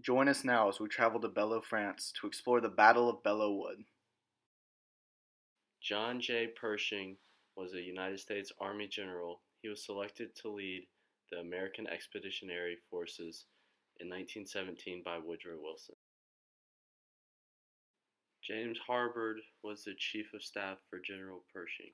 Join us now as we travel to Belleau, France to explore the Battle of Belleau Wood. John J. Pershing was a United States Army general. He was selected to lead the American Expeditionary Forces in 1917 by Woodrow Wilson. James Harbord was the Chief of Staff for General Pershing.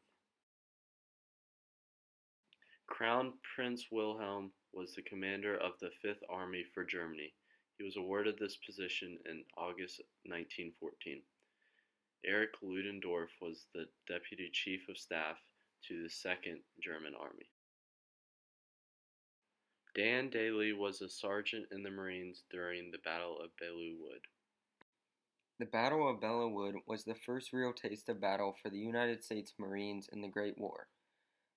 Crown Prince Wilhelm was the commander of the Fifth Army for Germany. He was awarded this position in August 1914. Erich Ludendorff was the Deputy Chief of Staff to the Second German Army. Dan Daly was a sergeant in the Marines during the Battle of Belleau Wood. The Battle of Belleau Wood was the first real taste of battle for the United States Marines in the Great War.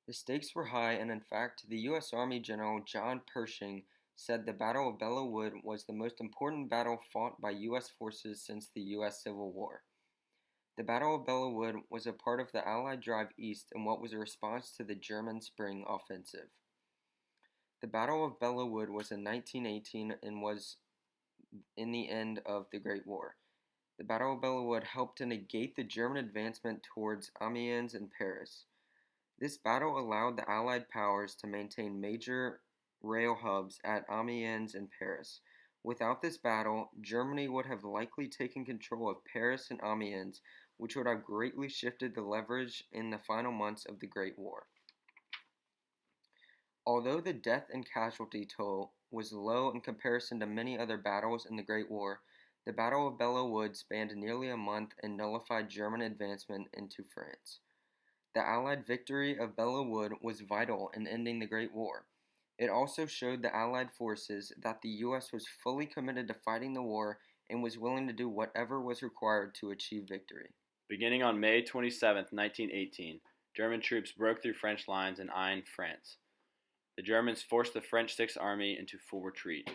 The stakes were high, and in fact, the U.S. Army General John Pershing said the Battle of Belleau Wood was the most important battle fought by U.S. forces since the U.S. Civil War. The Battle of Belleau Wood was a part of the Allied drive east in what was a response to the German Spring Offensive. The Battle of Belleau Wood was in 1918 and was in the end of the Great War. The Battle of Belleau Wood helped to negate the German advancement towards Amiens and Paris. This battle allowed the Allied powers to maintain major rail hubs at Amiens and Paris. Without this battle, Germany would have likely taken control of Paris and Amiens, which would have greatly shifted the leverage in the final months of the Great War. Although the death and casualty toll was low in comparison to many other battles in the Great War, the Battle of Belleau Wood spanned nearly a month and nullified German advancement into France. The Allied victory of Belleau Wood was vital in ending the Great War. It also showed the Allied forces that the U.S. was fully committed to fighting the war and was willing to do whatever was required to achieve victory. Beginning on May 27, 1918, German troops broke through French lines in Ain, France. The Germans forced the French Sixth Army into full retreat.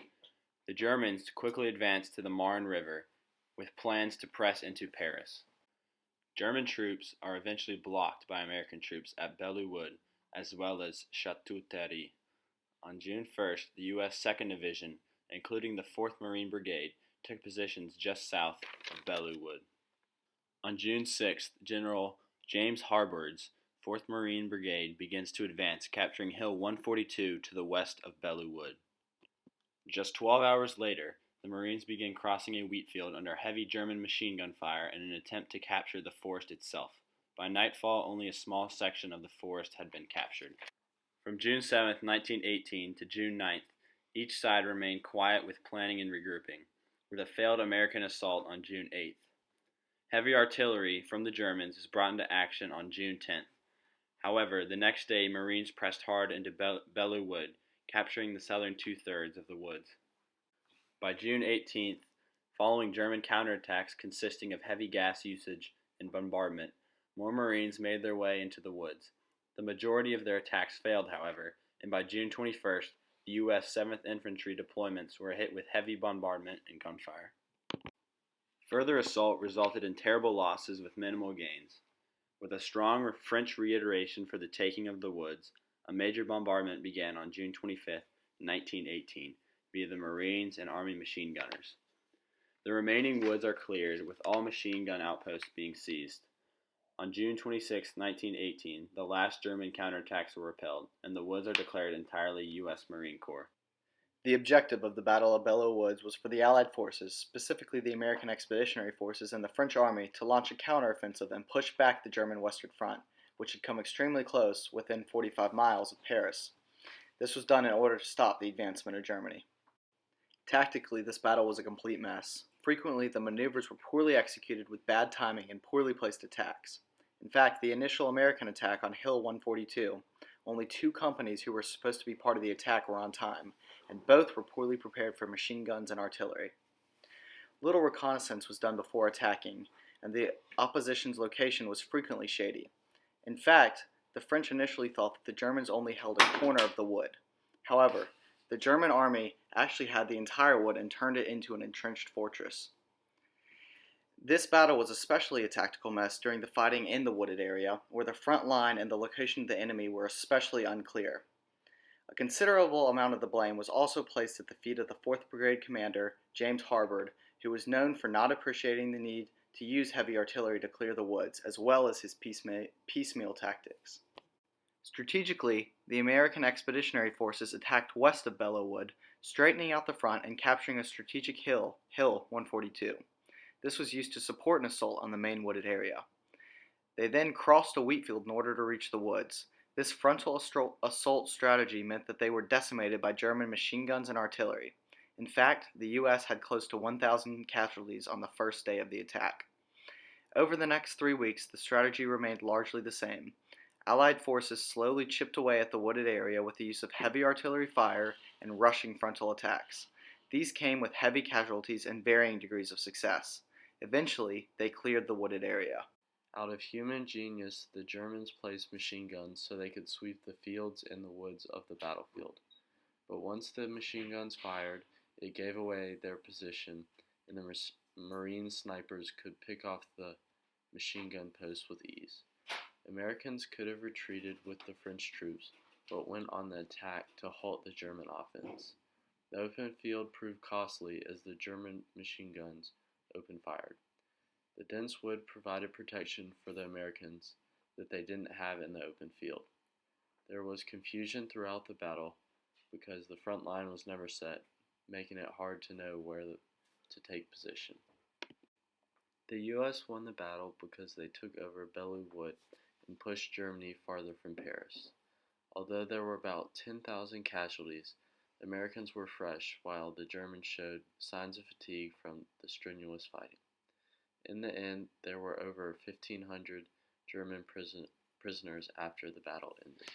The Germans quickly advanced to the Marne River with plans to press into Paris. German troops are eventually blocked by American troops at Belleau Wood as well as Chateau-Thierry. On June 1st, the U.S. 2nd Division, including the 4th Marine Brigade, took positions just south of Belleau Wood. On June 6th, General James Harbord's 4th Marine Brigade begins to advance, capturing Hill 142 to the west of Belleau Wood. Just 12 hours later, the Marines began crossing a wheat field under heavy German machine gun fire in an attempt to capture the forest itself. By nightfall, only a small section of the forest had been captured. From June 7, 1918 to June 9th, each side remained quiet with planning and regrouping, with a failed American assault on June 8th. Heavy artillery from the Germans was brought into action on June 10th. However, the next day, Marines pressed hard into Belleau Wood, capturing the southern two-thirds of the woods. By June 18th, following German counterattacks consisting of heavy gas usage and bombardment, more Marines made their way into the woods. The majority of their attacks failed, however, and by June 21st, the U.S. 7th Infantry deployments were hit with heavy bombardment and gunfire. Further assault resulted in terrible losses with minimal gains. With a strong French reiteration for the taking of the woods, a major bombardment began on June 25, 1918, via the Marines and Army machine gunners. The remaining woods are cleared, with all machine gun outposts being seized. On June 26, 1918, the last German counterattacks were repelled, and the woods are declared entirely U.S. Marine Corps. The objective of the Battle of Belleau Wood was for the Allied forces, specifically the American Expeditionary Forces and the French Army, to launch a counteroffensive and push back the German Western Front, which had come extremely close, within 45 miles of Paris. This was done in order to stop the advancement of Germany. Tactically, this battle was a complete mess. Frequently, the maneuvers were poorly executed with bad timing and poorly placed attacks. In fact, the initial American attack on Hill 142, only 2 companies who were supposed to be part of the attack were on time, and both were poorly prepared for machine guns and artillery. Little reconnaissance was done before attacking, and the opposition's location was frequently shady. In fact, the French initially thought that the Germans only held a corner of the wood. However, the German army actually had the entire wood and turned it into an entrenched fortress. This battle was especially a tactical mess during the fighting in the wooded area, where the front line and the location of the enemy were especially unclear. A considerable amount of the blame was also placed at the feet of the 4th Brigade commander, James Harbord, who was known for not appreciating the need to use heavy artillery to clear the woods, as well as his piecemeal tactics. Strategically, the American Expeditionary Forces attacked west of Belleau Wood, straightening out the front and capturing a strategic hill, Hill 142. This was used to support an assault on the main wooded area. They then crossed a wheat field in order to reach the woods. This frontal assault strategy meant that they were decimated by German machine guns and artillery. In fact, the U.S. had close to 1,000 casualties on the first day of the attack. Over the next 3 weeks, the strategy remained largely the same. Allied forces slowly chipped away at the wooded area with the use of heavy artillery fire and rushing frontal attacks. These came with heavy casualties and varying degrees of success. Eventually, they cleared the wooded area. Out of human genius, the Germans placed machine guns so they could sweep the fields and the woods of the battlefield. But once the machine guns fired, it gave away their position, and the Marine snipers could pick off the machine gun posts with ease. Americans could have retreated with the French troops, but went on the attack to halt the German offense. The open field proved costly as the German machine guns opened fire. The dense wood provided protection for the Americans that they didn't have in the open field. There was confusion throughout the battle because the front line was never set, making it hard to know where to take position. The U.S. won the battle because they took over Belleau Wood and pushed Germany farther from Paris. Although there were about 10,000 casualties, the Americans were fresh while the Germans showed signs of fatigue from the strenuous fighting. In the end, there were over 1,500 German prisoners after the battle ended.